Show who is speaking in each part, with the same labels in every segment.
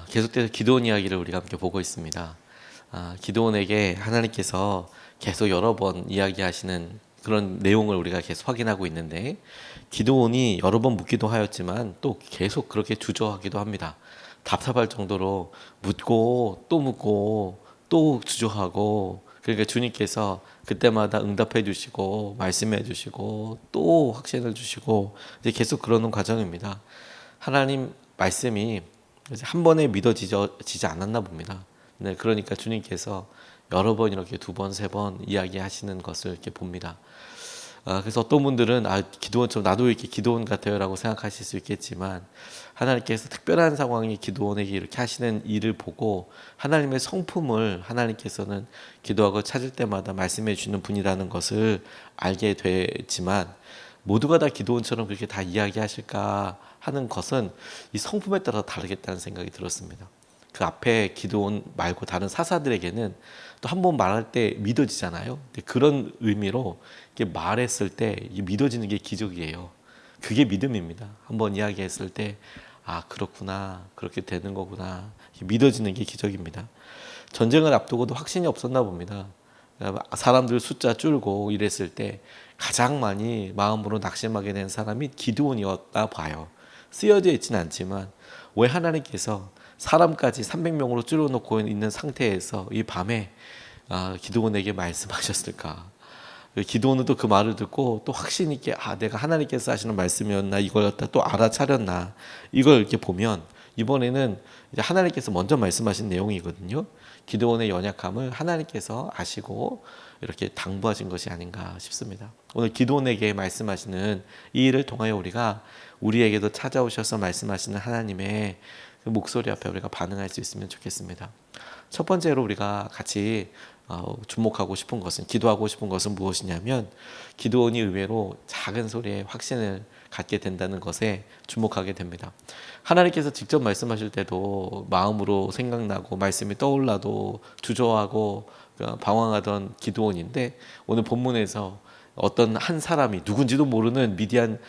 Speaker 1: 계속해서 기드온 이야기를 우리가 함께 보고 있습니다. 기드온에게 하나님께서 계속 여러 번 이야기하시는 그런 내용을 우리가 계속 확인하고 있는데, 기드온이 여러 번 묻기도 하였지만 또 계속 그렇게 주저하기도 합니다. 답답할 정도로 묻고 또 묻고 또 주저하고, 그러니까 주님께서 그때마다 응답해 주시고 말씀해 주시고 또 확신을 주시고, 이제 계속 그러는 과정입니다. 하나님 말씀이 한 번에 믿어지지 않았나 봅니다. 네, 그러니까 주님께서 여러 번 이렇게 두 번, 세 번 이야기하시는 것을 이렇게 봅니다. 그래서 어떤 분들은 기드온처럼 나도 이렇게 기드온 같아요라고 생각하실 수 있겠지만, 하나님께서 특별한 상황이 기드온에게 이렇게 하시는 일을 보고 하나님의 성품을 하나님께서는 기도하고 찾을 때마다 말씀해 주시는 분이라는 것을 알게 되지만, 모두가 다 기드온처럼 그렇게 다 이야기하실까 하는 것은 이 성품에 따라 다르겠다는 생각이 들었습니다. 그 앞에 기드온 말고 다른 사사들에게는 또 한 번 말할 때 믿어지잖아요. 그런 의미로 이렇게 말했을 때 믿어지는 게 기적이에요. 그게 믿음입니다. 한 번 이야기했을 때 그렇구나, 그렇게 되는 거구나, 믿어지는 게 기적입니다. 전쟁을 앞두고도 확신이 없었나 봅니다. 사람들 숫자 줄고 이랬을 때 가장 많이 마음으로 낙심하게 된 사람이 기드온이었다 봐요. 쓰여져 있지는 않지만, 왜 하나님께서 사람까지 300명으로 줄여놓고 있는 상태에서 이 밤에 기드온에게 말씀하셨을까? 기드온은 또 그 말을 듣고 또 확신 있게 내가 하나님께서 하시는 말씀이었나, 이걸 갖다 또 알아차렸나, 이걸 이렇게 보면 이번에는 이제 하나님께서 먼저 말씀하신 내용이거든요. 기드온의 연약함을 하나님께서 아시고 이렇게 당부하신 것이 아닌가 싶습니다. 오늘 기드온에게 말씀하시는 이 일을 통하여 우리에게도 찾아오셔서 말씀하시는 하나님의 그 목소리 앞에 우리가 반응할 수 있으면 좋겠습니다. 첫 번째로 우리가 같이 주목하고 싶은 것은, 기도하고 싶은 것은 무엇이냐면, 기드온이 의외로 작은 소리에 확신을 갖게 된다는 것에 주목하게 됩니다. 하나님께서 직접 말씀하실 때도 마음으로 생각나고 말씀이 떠올라도 주저하고 방황하던 기드온인데, 오늘 본문에서 어떤 한 사람이 누군지도 모르는 미디안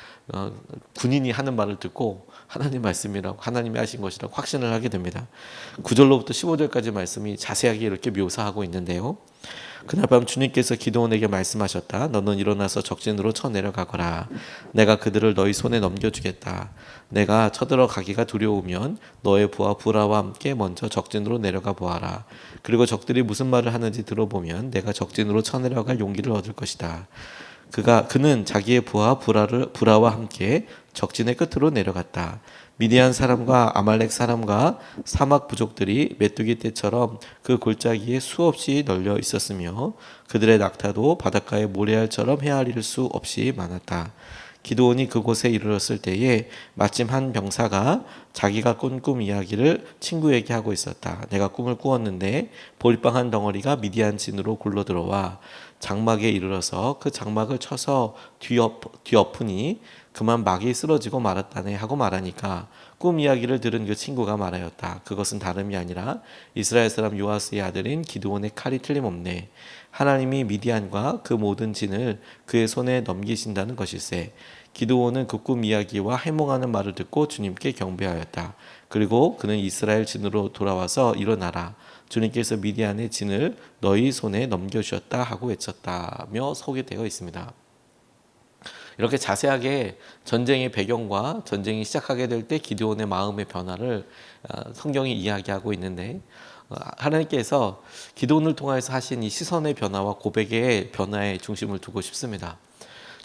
Speaker 1: 군인이 하는 말을 듣고 하나님 말씀이라고, 하나님이 하신 것이라고 확신을 하게 됩니다. 9절로부터 15절까지 말씀이 자세하게 이렇게 묘사하고 있는데요. 그날 밤 주님께서 기드온에게 말씀하셨다. 너는 일어나서 적진으로 쳐내려가거라. 내가 그들을 너희 손에 넘겨주겠다. 내가 쳐들어가기가 두려우면 너의 부하 부라와 함께 먼저 적진으로 내려가 보아라. 그리고 적들이 무슨 말을 하는지 들어보면 내가 적진으로 쳐내려갈 용기를 얻을 것이다. 그는 자기의 부하 부라와 함께 적진의 끝으로 내려갔다. 미디안 사람과 아말렉 사람과 사막 부족들이 메뚜기 떼처럼 그 골짜기에 수없이 널려 있었으며, 그들의 낙타도 바닷가의 모래알처럼 헤아릴 수 없이 많았다. 기드온이 그곳에 이르렀을 때에 마침 한 병사가 자기가 꾼 꿈 이야기를 친구에게 하고 있었다. 내가 꿈을 꾸었는데 볼빵 한 덩어리가 미디안 진으로 굴러들어와 장막에 이르러서 그 장막을 쳐서 뒤엎으니 그만 막이 쓰러지고 말았다네 하고 말하니까, 꿈 이야기를 들은 그 친구가 말하였다. 그것은 다름이 아니라 이스라엘 사람 요아스의 아들인 기드온의 칼이 틀림없네. 하나님이 미디안과 그 모든 진을 그의 손에 넘기신다는 것일세. 기드온은 그 꿈 이야기와 해몽하는 말을 듣고 주님께 경배하였다. 그리고 그는 이스라엘 진으로 돌아와서 일어나라. 주님께서 미디안의 진을 너희 손에 넘겨주셨다 하고 외쳤다며 소개되어 있습니다. 이렇게 자세하게 전쟁의 배경과 전쟁이 시작하게 될 때 기드온의 마음의 변화를 성경이 이야기하고 있는데, 하나님께서 기드온을 통해서 하신 이 시선의 변화와 고백의 변화에 중심을 두고 싶습니다.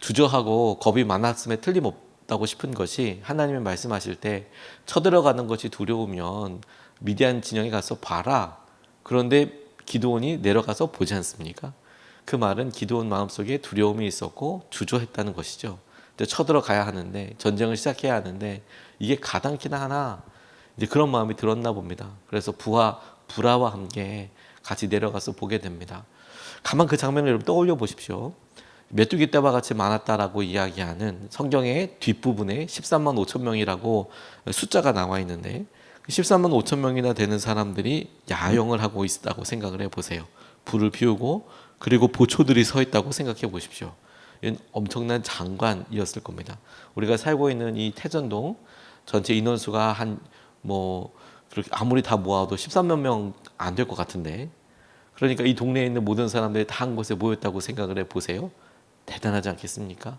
Speaker 1: 주저하고 겁이 많았음에 틀림없다고 싶은 것이, 하나님이 말씀하실 때 쳐들어가는 것이 두려우면 미디안 진영에 가서 봐라. 그런데 기드온이 내려가서 보지 않습니까? 그 말은 기드온 마음속에 두려움이 있었고 주저했다는 것이죠. 쳐들어가야 하는데, 전쟁을 시작해야 하는데 이게 가당키나 하나, 이제 그런 마음이 들었나 봅니다. 그래서 부라와 함께 같이 내려가서 보게 됩니다. 가만 그 장면을 여러분 떠올려 보십시오. 메뚜기 떼와 같이 많았다라고 이야기하는 성경의 뒷부분에 13만 5천 명이라고 숫자가 나와 있는데, 13만 5천 명이나 되는 사람들이 야영을 하고 있다고 생각을 해보세요. 불을 피우고, 그리고 보초들이 서 있다고 생각해 보십시오. 이건 엄청난 장관이었을 겁니다. 우리가 살고 있는 이 태전동 전체 인원수가 한 그렇게 아무리 다 모아도 13만 명 안 될 것 같은데, 그러니까 이 동네에 있는 모든 사람들이 다 한 곳에 모였다고 생각을 해보세요. 대단하지 않겠습니까?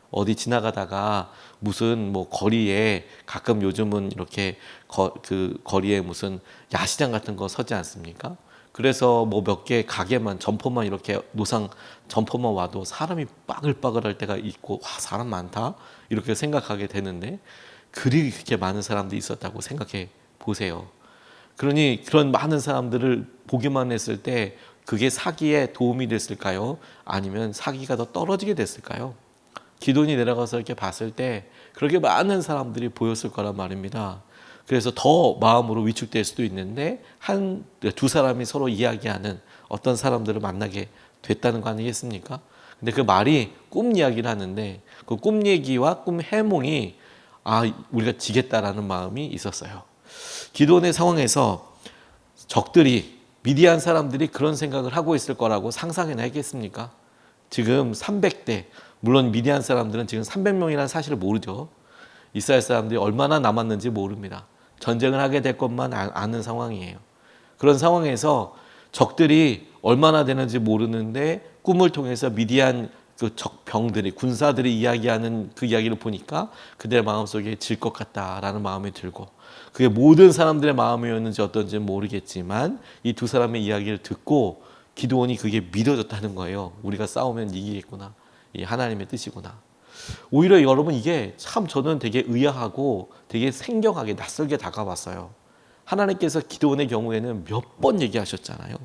Speaker 1: 어디 지나가다가 무슨 뭐 거리에 가끔 요즘은 이렇게 그 거리에 무슨 야시장 같은 거 서지 않습니까? 그래서 뭐 몇 개 가게만 점포만 이렇게 노상 점포만 와도 사람이 빠글빠글할 때가 있고, 와 사람 많다 이렇게 생각하게 되는데, 그렇게 많은 사람들이 있었다고 생각해 보세요. 그러니 그런 많은 사람들을 보기만 했을 때 그게 사기에 도움이 됐을까요? 아니면 사기가 더 떨어지게 됐을까요? 기돈이 내려가서 이렇게 봤을 때 그렇게 많은 사람들이 보였을 거란 말입니다. 그래서 더 마음으로 위축될 수도 있는데, 두 사람이 서로 이야기하는 어떤 사람들을 만나게 됐다는 거 아니겠습니까? 근데 그 말이 꿈 이야기를 하는데, 그 꿈 얘기와 꿈 해몽이 우리가 지겠다라는 마음이 있었어요. 기도원의 상황에서 적들이, 미디안 사람들이 그런 생각을 하고 있을 거라고 상상이나 했겠습니까? 지금 300대, 물론 미디안 사람들은 지금 300명이라는 사실을 모르죠. 이스라엘 사람들이 얼마나 남았는지 모릅니다. 전쟁을 하게 될 것만 아는 상황이에요. 그런 상황에서 적들이 얼마나 되는지 모르는데 꿈을 통해서 미디안 그 적병들이, 군사들이 이야기하는 그 이야기를 보니까 그들의 마음속에 질 것 같다라는 마음이 들고, 그게 모든 사람들의 마음이었는지 어떤지 모르겠지만 이 두 사람의 이야기를 듣고 기드온이 그게 믿어졌다는 거예요. 우리가 싸우면 이기겠구나. 이 하나님의 뜻이구나. 오히려 여러분, 이게 참 저는 되게 의아하고 되게 생경하게 낯설게 다가왔어요. 하나님께서 기드온의 경우에는 몇 번 얘기하셨잖아요.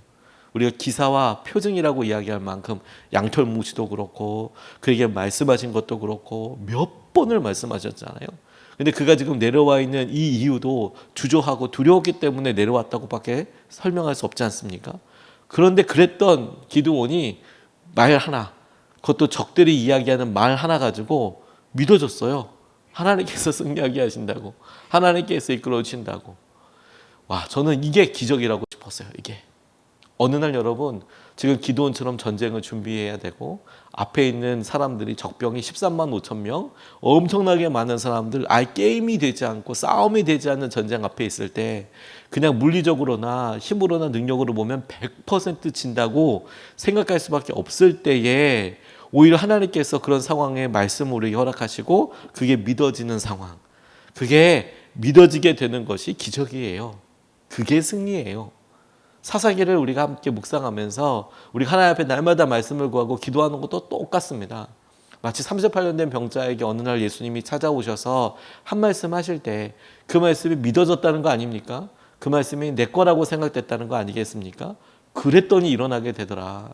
Speaker 1: 우리가 기사와 표징이라고 이야기할 만큼 양털무시도 그렇고 그에게 말씀하신 것도 그렇고 몇 번을 말씀하셨잖아요. 근데 그가 지금 내려와 있는 이 이유도 주저하고 두려웠기 때문에 내려왔다고밖에 설명할 수 없지 않습니까? 그런데 그랬던 기드온이 말 하나, 그것도 적들이 이야기하는 말 하나 가지고 믿어졌어요. 하나님께서 승리하게 하신다고, 하나님께서 이끌어 주신다고. 와, 저는 이게 기적이라고 싶었어요. 이게 어느 날 여러분, 지금 기드온처럼 전쟁을 준비해야 되고 앞에 있는 사람들이 적병이 13만 5천 명, 엄청나게 많은 사람들, 아예 게임이 되지 않고 싸움이 되지 않는 전쟁 앞에 있을 때 그냥 물리적으로나 힘으로나 능력으로 보면 100% 진다고 생각할 수밖에 없을 때에 오히려 하나님께서 그런 상황에 말씀을 우리에게 허락하시고 그게 믿어지는 상황, 그게 믿어지게 되는 것이 기적이에요. 그게 승리예요. 사사기를 우리가 함께 묵상하면서 우리가 하나님 앞에 날마다 말씀을 구하고 기도하는 것도 똑같습니다. 마치 38년 된 병자에게 어느 날 예수님이 찾아오셔서 한 말씀 하실 때 그 말씀이 믿어졌다는 거 아닙니까? 그 말씀이 내 거라고 생각됐다는 거 아니겠습니까? 그랬더니 일어나게 되더라.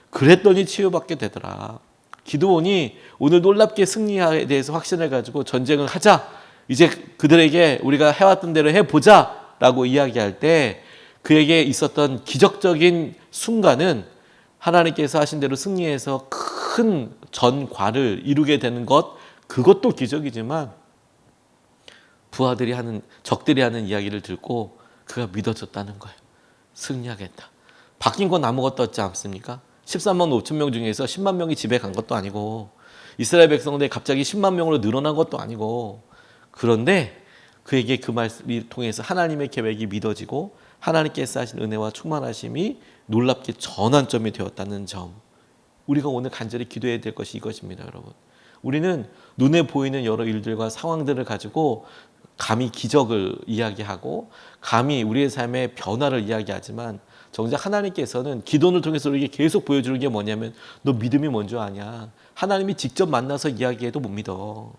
Speaker 1: 그랬더니 치유받게 되더라. 기드온이 오늘 놀랍게 승리에 대해서 확신을 가지고 전쟁을 하자, 이제 그들에게 우리가 해왔던 대로 해보자 라고 이야기할 때 그에게 있었던 기적적인 순간은 하나님께서 하신 대로 승리해서 큰 전과를 이루게 되는 것, 그것도 기적이지만 적들이 하는 이야기를 듣고 그가 믿어졌다는 거예요. 승리하겠다. 바뀐 건 아무것도 없지 않습니까? 13만 5천 명 중에서 10만 명이 집에 간 것도 아니고 이스라엘 백성들이 갑자기 10만 명으로 늘어난 것도 아니고, 그런데 그에게 그 말씀을 통해서 하나님의 계획이 믿어지고 하나님께서 하신 은혜와 충만하심이 놀랍게 전환점이 되었다는 점, 우리가 오늘 간절히 기도해야 될 것이 이것입니다. 여러분, 우리는 눈에 보이는 여러 일들과 상황들을 가지고 감히 기적을 이야기하고 감히 우리의 삶의 변화를 이야기하지만, 정작 하나님께서는 기도를 통해서 우리에게 계속 보여주는 게 뭐냐면, 너 믿음이 뭔지 아냐? 하나님이 직접 만나서 이야기해도 못 믿어.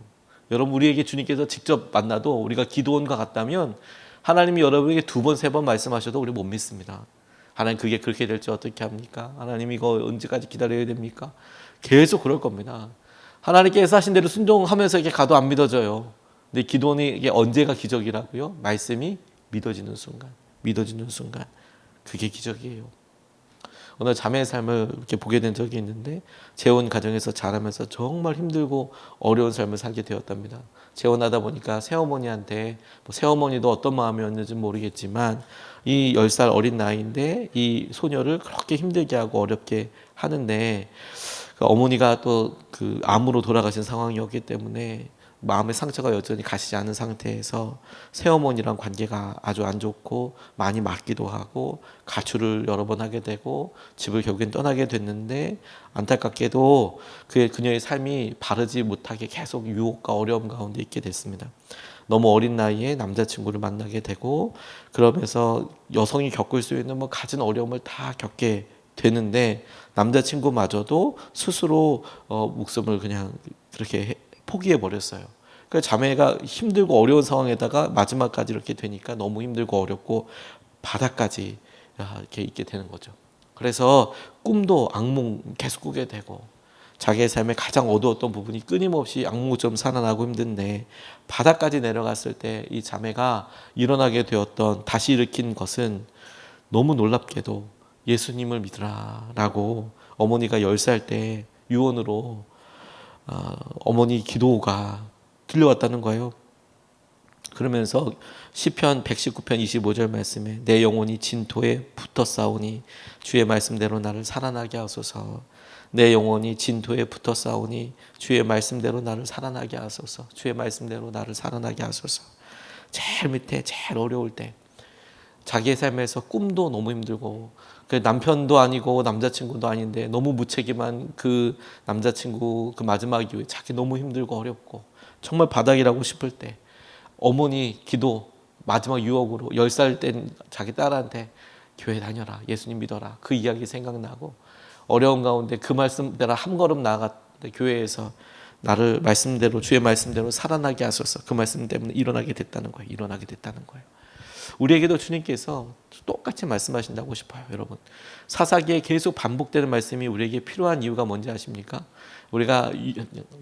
Speaker 1: 여러분, 우리에게 주님께서 직접 만나도 우리가 기도원과 같다면 하나님이 여러분에게 2번, 3번 말씀하셔도 우리 못 믿습니다. 하나님, 그게 그렇게 될지 어떻게 합니까? 하나님, 이거 언제까지 기다려야 됩니까? 계속 그럴 겁니다. 하나님께서 하신 대로 순종하면서 이렇게 가도 안 믿어져요. 근데 기도원이 이게 언제가 기적이라고요? 말씀이 믿어지는 순간, 믿어지는 순간, 그게 기적이에요. 오늘 자매의 삶을 이렇게 보게 된 적이 있는데, 재혼 가정에서 자라면서 정말 힘들고 어려운 삶을 살게 되었답니다. 재혼하다 보니까 새어머니한테, 새어머니도 어떤 마음이었는지 모르겠지만 이 10살 어린 나이인데 이 소녀를 그렇게 힘들게 하고 어렵게 하는데, 그 어머니가 또 그 암으로 돌아가신 상황이었기 때문에 마음의 상처가 여전히 가시지 않은 상태에서 새어머니랑 관계가 아주 안 좋고 많이 맞기도 하고 가출을 여러 번 하게 되고 집을 결국엔 떠나게 됐는데, 안타깝게도 그녀의 삶이 바르지 못하게 계속 유혹과 어려움 가운데 있게 됐습니다. 너무 어린 나이에 남자친구를 만나게 되고, 그러면서 여성이 겪을 수 있는 갖은 어려움을 다 겪게 되는데, 남자친구마저도 스스로 목숨을 그냥 그렇게 포기해 버렸어요. 그 자매가 힘들고 어려운 상황에다가 마지막까지 이렇게 되니까 너무 힘들고 어렵고 바닥까지 이렇게 있게 되는 거죠. 그래서 꿈도 악몽 계속 꾸게 되고, 자기의 삶의 가장 어두웠던 부분이 끊임없이 악몽처럼 살아나고 힘든데, 바닥까지 내려갔을 때 이 자매가 일어나게 되었던, 다시 일으킨 것은 너무 놀랍게도 예수님을 믿으라라고 어머니가 10살 때 유언으로 어머니 기도가 들려왔다는 거예요. 그러면서 시편 119편 25절 말씀에 내 영혼이 진토에 붙어 싸우니 주의 말씀대로 나를 살아나게 하소서. 내 영혼이 진토에 붙어 싸우니 주의 말씀대로 나를 살아나게 하소서. 주의 말씀대로 나를 살아나게 하소서. 제일 밑에 제일 어려울 때, 자기의 삶에서 꿈도 너무 힘들고, 남편도 아니고 남자친구도 아닌데 너무 무책임한 그 남자친구 그 마지막 이후에 자기 너무 힘들고 어렵고 정말 바닥이라고 싶을 때, 어머니 기도 마지막 유혹으로 10살 된 자기 딸한테 교회 다녀라, 예수님 믿어라, 그 이야기 생각나고, 어려운 가운데 그 말씀대로 한 걸음 나아갔는데 교회에서 나를 말씀대로, 주의 말씀대로 살아나게 하소서. 그 말씀 때문에 일어나게 됐다는 거예요. 일어나게 됐다는 거예요. 우리에게도 주님께서 똑같이 말씀하신다고 싶어요. 여러분, 사사기에 계속 반복되는 말씀이 우리에게 필요한 이유가 뭔지 아십니까? 우리가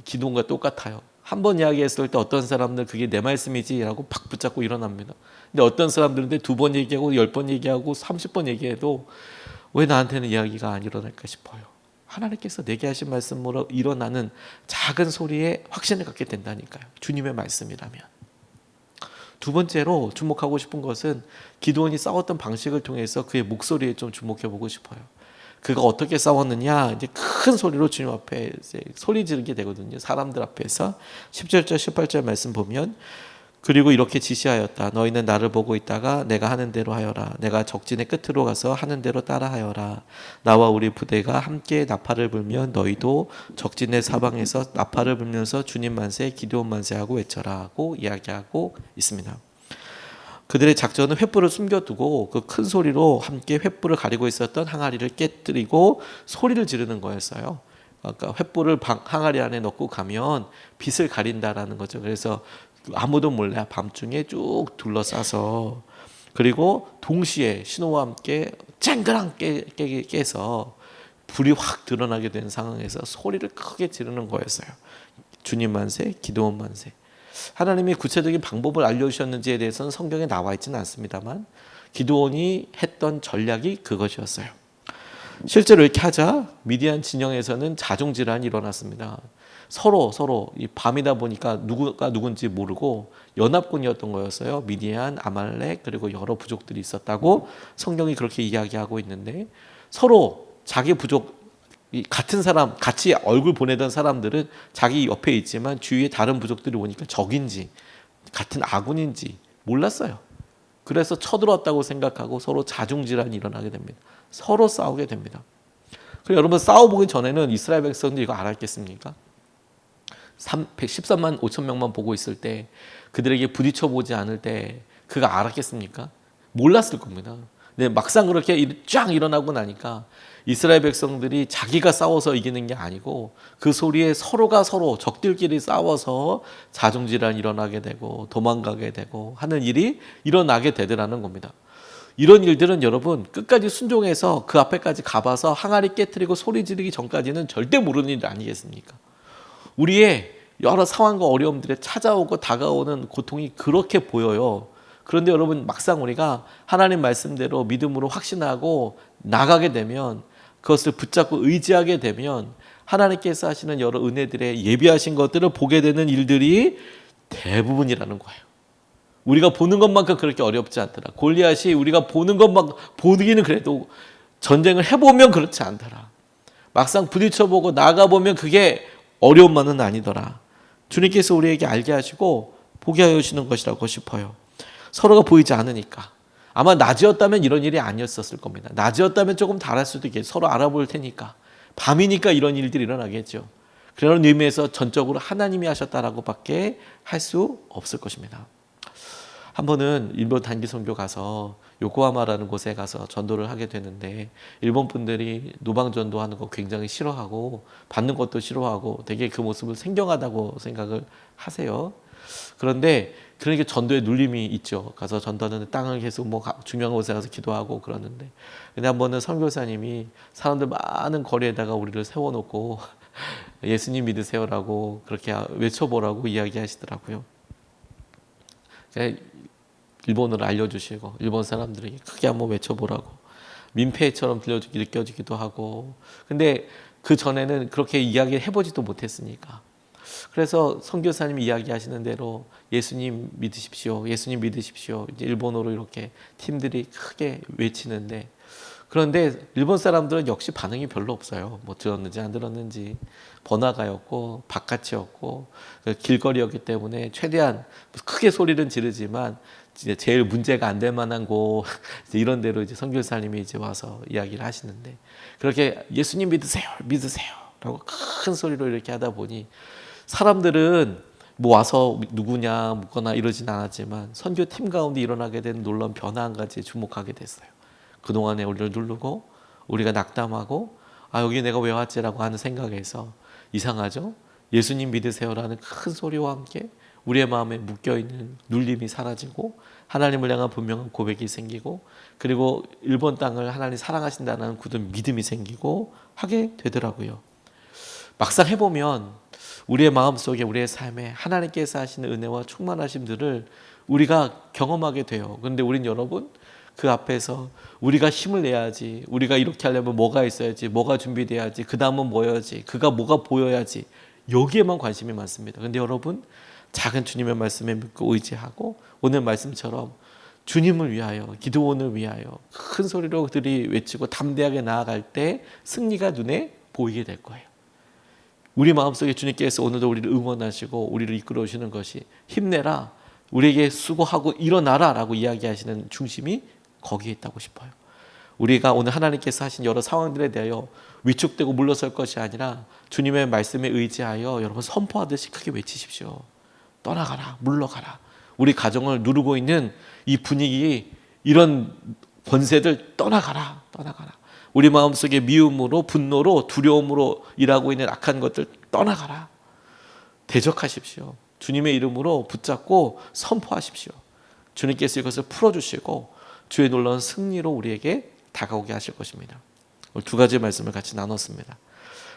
Speaker 1: 기도가 똑같아요. 한 번 이야기했을 때 어떤 사람들 그게 내 말씀이지 라고 팍 붙잡고 일어납니다. 근데 어떤 사람들은 2번 얘기하고 10번 얘기하고 30번 얘기해도 왜 나한테는 이야기가 안 일어날까 싶어요. 하나님께서 내게 하신 말씀으로 일어나는 작은 소리에 확신을 갖게 된다니까요. 주님의 말씀이라면. 두 번째로 주목하고 싶은 것은 기드온이 싸웠던 방식을 통해서 그의 목소리에 좀 주목해 보고 싶어요. 그가 어떻게 싸웠느냐, 이제 큰 소리로 주님 앞에 이제 소리 지르게 되거든요. 사람들 앞에서. 17절 18절 말씀 보면, 그리고 이렇게 지시하였다. 너희는 나를 보고 있다가 내가 하는 대로 하여라. 내가 적진의 끝으로 가서 하는 대로 따라 하여라. 나와 우리 부대가 함께 나팔을 불면 너희도 적진의 사방에서 나팔을 불면서 주님 만세, 기드온 만세하고 외쳐라고 이야기하고 있습니다. 그들의 작전은 횃불을 숨겨두고 그 큰 소리로 함께 횃불을 가리고 있었던 항아리를 깨뜨리고 소리를 지르는 거였어요. 아까 횃불을 항아리 안에 넣고 가면 빛을 가린다라는 거죠. 그래서 아무도 몰래 밤중에 쭉 둘러싸서, 그리고 동시에 신호와 함께 쨍그랑 깨서 불이 확 드러나게 된 상황에서 소리를 크게 지르는 거였어요. 주님 만세, 기드온 만세. 하나님이 구체적인 방법을 알려주셨는지에 대해서는 성경에 나와 있지는 않습니다만, 기드온이 했던 전략이 그것이었어요. 실제로 이렇게 하자 미디안 진영에서는 자중질환이 일어났습니다. 서로 이 밤이다 보니까 누구가 누군지 모르고 연합군이었던 거였어요. 미디안, 아말렉, 그리고 여러 부족들이 있었다고 성경이 그렇게 이야기하고 있는데, 서로 자기 부족, 같은 사람, 같이 얼굴 보내던 사람들은 자기 옆에 있지만 주위에 다른 부족들이 오니까 적인지 같은 아군인지 몰랐어요. 그래서 쳐들어왔다고 생각하고 서로 자중질환이 일어나게 됩니다. 서로 싸우게 됩니다. 그리고 여러분, 싸워보기 전에는 이스라엘 백성들이 이거 알았겠습니까? 113만 5천 명만 보고 있을 때, 그들에게 부딪혀보지 않을 때 그가 알았겠습니까? 몰랐을 겁니다. 근데 막상 그렇게 쫙 일어나고 나니까 이스라엘 백성들이 자기가 싸워서 이기는 게 아니고 그 소리에 서로가 서로 적들끼리 싸워서 자중질환이 일어나게 되고 도망가게 되고 하는 일이 일어나게 되더라는 겁니다. 이런 일들은 여러분 끝까지 순종해서 그 앞에까지 가봐서 항아리 깨트리고 소리 지르기 전까지는 절대 모르는 일 아니겠습니까? 우리의 여러 상황과 어려움들에 찾아오고 다가오는 고통이 그렇게 보여요. 그런데 여러분, 막상 우리가 하나님 말씀대로 믿음으로 확신하고 나가게 되면, 그것을 붙잡고 의지하게 되면 하나님께서 하시는 여러 은혜들에 예비하신 것들을 보게 되는 일들이 대부분이라는 거예요. 우리가 보는 것만큼 그렇게 어렵지 않더라. 골리앗이 우리가 보는 것만 보기는 그래도 전쟁을 해보면 그렇지 않더라. 막상 부딪혀보고 나가보면 그게 어려움만은 아니더라. 주님께서 우리에게 알게 하시고 보게 하여 주시는 것이라고 싶어요. 서로가 보이지 않으니까. 아마 낮이었다면 이런 일이 아니었을 겁니다. 낮이었다면 조금 다를 수도 있겠죠. 서로 알아볼 테니까. 밤이니까 이런 일들이 일어나겠죠. 그런 의미에서 전적으로 하나님이 하셨다라고 밖에 할 수 없을 것입니다. 한 번은 일본 단기 선교 가서 요코하마라는 곳에 가서 전도를 하게 되는데, 일본 분들이 노방 전도하는 거 굉장히 싫어하고 받는 것도 싫어하고 되게 그 모습을 생경하다고 생각을 하세요. 그런데 그러니까 전도에 눌림이 있죠. 가서 전도하는 땅을 계속 뭐 중요한 곳에 가서 기도하고 그러는데, 근데 한 번은 선교사님이 사람들 많은 거리에다가 우리를 세워놓고 예수님 믿으세요라고 그렇게 외쳐보라고 이야기하시더라고요. 일본어를 알려주시고 일본 사람들에게 크게 한번 외쳐보라고, 민폐처럼 느껴지기도 하고. 근데 그 전에는 그렇게 이야기를 해보지도 못했으니까. 그래서 선교사님이 이야기하시는 대로 예수님 믿으십시오, 예수님 믿으십시오, 이제 일본어로 이렇게 팀들이 크게 외치는데, 그런데 일본 사람들은 역시 반응이 별로 없어요. 뭐 들었는지 안 들었는지. 번화가였고 바깥이었고 길거리였기 때문에 최대한 크게 소리는 지르지만 이제 제일 문제가 안 될 만한 곳 이런 데로 이제 선교사님이 이제 와서 이야기를 하시는데, 그렇게 예수님 믿으세요라고 큰 소리로 이렇게 하다 보니 사람들은 뭐 와서 누구냐 묻거나 이러진 않았지만 선교팀 가운데 일어나게 된 놀라운 변화 한 가지에 주목하게 됐어요. 그동안에 우리를 누르고 우리가 낙담하고 여기 내가 왜 왔지라고 하는 생각에서, 이상하죠? 예수님 믿으세요라는 큰 소리와 함께 우리의 마음에 묶여있는 눌림이 사라지고 하나님을 향한 분명한 고백이 생기고, 그리고 일본 땅을 하나님 사랑하신다는 굳은 믿음이 생기고 하게 되더라고요. 막상 해보면 우리의 마음속에 우리의 삶에 하나님께서 하시는 은혜와 충만하심들을 우리가 경험하게 돼요. 그런데 우린 여러분 그 앞에서 우리가 힘을 내야지, 우리가 이렇게 하려면 뭐가 있어야지, 뭐가 준비돼야지, 그 다음은 뭐여야지, 그가 뭐가 보여야지, 여기에만 관심이 많습니다. 그런데 여러분 작은 주님의 말씀에 믿고 의지하고 오늘 말씀처럼 주님을 위하여, 기도원을 위하여 큰 소리로 그들이 외치고 담대하게 나아갈 때 승리가 눈에 보이게 될 거예요. 우리 마음속에 주님께서 오늘도 우리를 응원하시고 우리를 이끌어 오시는 것이 힘내라, 우리에게 수고하고 일어나라 라고 이야기하시는 중심이 거기에 있다고 싶어요. 우리가 오늘 하나님께서 하신 여러 상황들에 대하여 위축되고 물러설 것이 아니라 주님의 말씀에 의지하여 여러분 선포하듯이 크게 외치십시오. 떠나가라, 물러가라. 우리 가정을 누르고 있는 이 분위기, 이런 권세들 떠나가라, 떠나가라. 우리 마음속에 미움으로, 분노로, 두려움으로 일하고 있는 악한 것들 떠나가라. 대적하십시오. 주님의 이름으로 붙잡고 선포하십시오. 주님께서 이것을 풀어주시고 주의 놀라운 승리로 우리에게 다가오게 하실 것입니다. 오늘 두 가지 말씀을 같이 나눴습니다.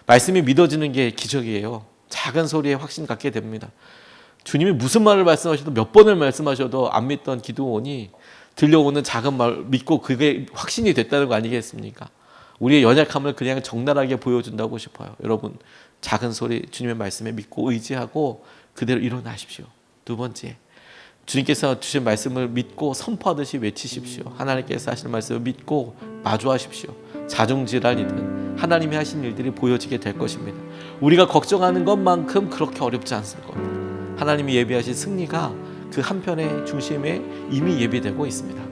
Speaker 1: 말씀이 믿어지는 게 기적이에요. 작은 소리에 확신 갖게 됩니다. 주님이 무슨 말을 말씀하셔도 몇 번을 말씀하셔도 안 믿던 기도원이 들려오는 작은 말 믿고 그게 확신이 됐다는 거 아니겠습니까? 우리의 연약함을 그냥 적나라하게 보여준다고 싶어요. 여러분 작은 소리 주님의 말씀에 믿고 의지하고 그대로 일어나십시오. 두 번째, 주님께서 주신 말씀을 믿고 선포하듯이 외치십시오. 하나님께서 하시는 말씀을 믿고 마주하십시오. 자중질환이든 하나님이 하신 일들이 보여지게 될 것입니다. 우리가 걱정하는 것만큼 그렇게 어렵지 않을 겁니다. 하나님이 예비하신 승리가 그 한편의 중심에 이미 예비되고 있습니다.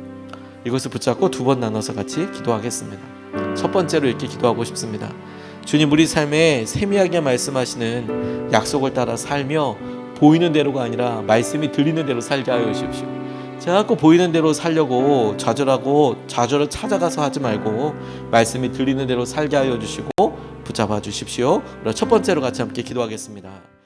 Speaker 1: 이것을 붙잡고 두 번 나눠서 같이 기도하겠습니다. 첫 번째로 이렇게 기도하고 싶습니다. 주님, 우리 삶에 세미하게 말씀하시는 약속을 따라 살며 보이는 대로가 아니라 말씀이 들리는 대로 살게 하여 주십시오. 자꾸 보이는 대로 살려고 좌절을 찾아가서 하지 말고 말씀이 들리는 대로 살게 하여 주시고 붙잡아 주십시오. 첫 번째로 같이 함께 기도하겠습니다.